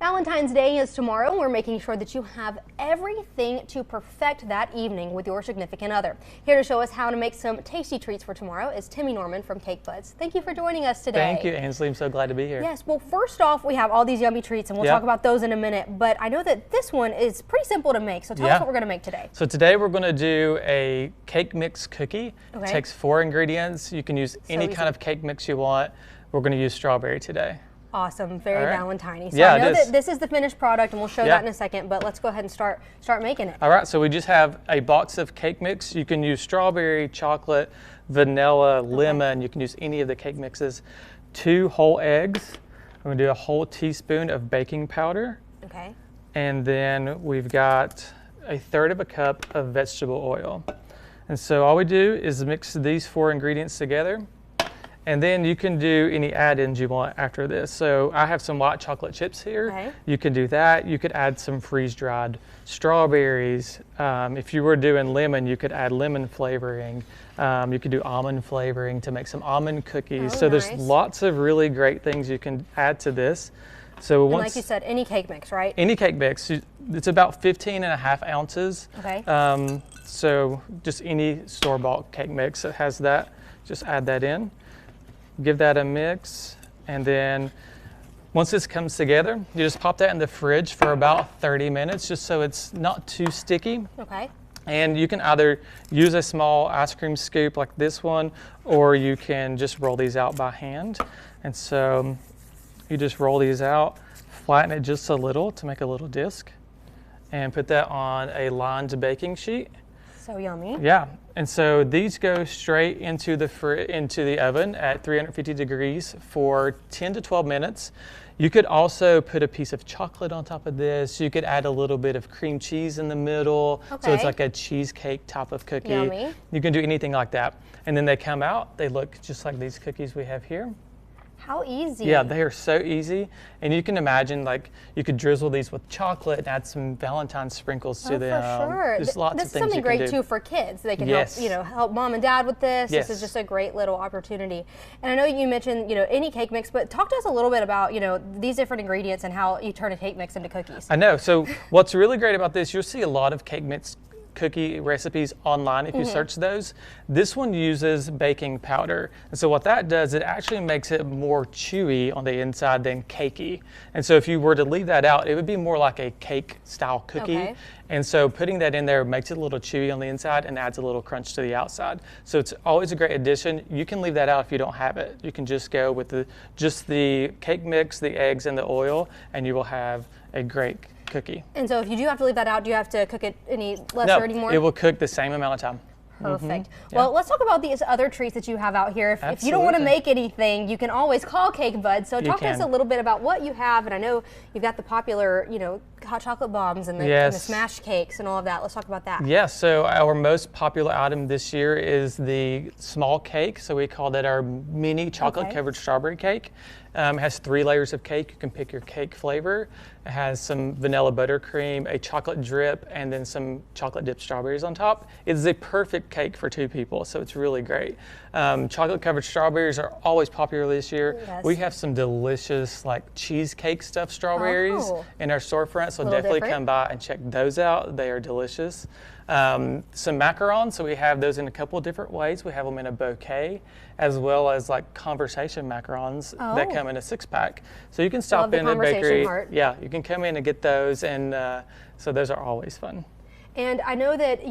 Valentine's Day is tomorrow. We're making sure that you have everything to perfect that evening with your significant other. Here to show us how to make some tasty treats for tomorrow is Timmy Norman from CakeBuds. Thank you for joining us today. Thank you, Ainsley. I'm so glad to be here. Yes, well, first off, we have all these yummy treats, and we'll talk about those in a minute, but I know that this one is pretty simple to make, so tell us what we're going to make today. So today we're going to do a cake mix cookie. It takes 4 ingredients. You can use any kind of cake mix you want. We're going to use strawberry today. Awesome, very Valentine-y. So yeah, I know that this is the finished product, and we'll show that in a second, but let's go ahead and start making it. All right, so we just have a box of cake mix. You can use strawberry, chocolate, vanilla, lemon. You can use any of the cake mixes. 2 whole eggs. We're going to do a whole teaspoon of baking powder. Okay. And then we've got 1/3 cup of vegetable oil. And so all we do is mix these 4 ingredients together. And then you can do any add-ins you want after this. So I have some white chocolate chips here. Okay. You can do that. You could add some freeze-dried strawberries. If you were doing lemon, you could add lemon flavoring. You could do almond flavoring to make some almond cookies. So there's lots of really great things you can add to this. So and like you said, any cake mix, right? Any cake mix. It's about 15.5 ounces. Okay. So just any store-bought cake mix that has that, just add that in. Give that a mix, and then once this comes together, you just pop that in the fridge for about 30 minutes, just so it's not too sticky. Okay. And you can either use a small ice cream scoop like this one, or you can just roll these out by hand. And so you just roll these out, flatten it just a little to make a little disc, and put that on a lined baking sheet. So yummy. Yeah, and so these go straight into the oven at 350 degrees for 10 to 12 minutes. You could also put a piece of chocolate on top of this. You could add a little bit of cream cheese in the middle, so it's like a cheesecake type of cookie. Yummy. You can do anything like that. And then they come out, they look just like these cookies we have here. How easy. Yeah, they are so easy. And you can imagine, like, you could drizzle these with chocolate and add some Valentine sprinkles to them. For sure. There's lots of things you can do. This is something great, too, for kids. They can help mom and dad with this. Yes. This is just a great little opportunity. And I know you mentioned, any cake mix, but talk to us a little bit about, these different ingredients and how you turn a cake mix into cookies. I know. So what's really great about this, you'll see a lot of cake mix cookie recipes online if you search those. This one uses baking powder, and so what that does, it actually makes it more chewy on the inside than cakey. And so if you were to leave that out, it would be more like a cake style cookie. And so putting that in there makes it a little chewy on the inside and adds a little crunch to the outside. So it's always a great addition. You can leave that out if you don't have it. You can just go with just the cake mix, the eggs, and the oil, and you will have a great cookie. And so if you do have to leave that out, do you have to cook it any less or any more? No, it will cook the same amount of time. Perfect. Well, let's talk about these other treats that you have out here. If you don't want to make anything, you can always call CakeBuds. So talk to us a little bit about what you have. And I know you've got the popular, hot chocolate bombs and the smash cakes and all of that. Let's talk about that. Yeah, so our most popular item this year is the small cake. So we call that our mini chocolate covered strawberry cake. It has 3 layers of cake. You can pick your cake flavor. It has some vanilla buttercream, a chocolate drip, and then some chocolate dipped strawberries on top. It is a perfect cake for 2 people, so it's really great. Chocolate covered strawberries are always popular this year. We have some delicious cheesecake stuffed strawberries in our storefront, so definitely come by and check those out. They are delicious. Some macarons, so we have those in a couple of different ways. We have them in a bouquet, as well as conversation macarons that come in a 6-pack. So you can stop in the bakery. Yeah, you can come in and get those, and so those are always fun. And I know that,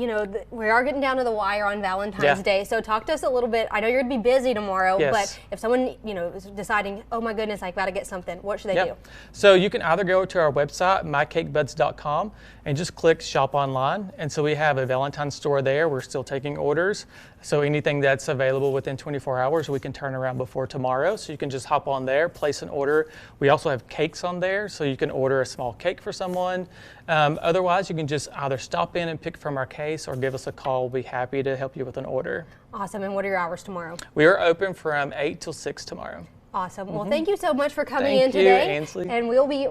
we are getting down to the wire on Valentine's Day, so talk to us a little bit. I know you're going to be busy tomorrow, but if someone, is deciding, oh my goodness, I've got to get something, what should they do? So you can either go to our website, mycakebuds.com, and just click Shop Online. And so we have a Valentine store there. We're still taking orders. So anything that's available within 24 hours, we can turn around before tomorrow. So you can just hop on there, place an order. We also have cakes on there, so you can order a small cake for someone. Otherwise, you can just either stop in and pick from our case or give us a call. We'll be happy to help you with an order. Awesome. And what are your hours tomorrow? We are open from 8 till 6 tomorrow. Awesome. Well, thank you so much for coming in today. Thank you, Ainsley. And we'll be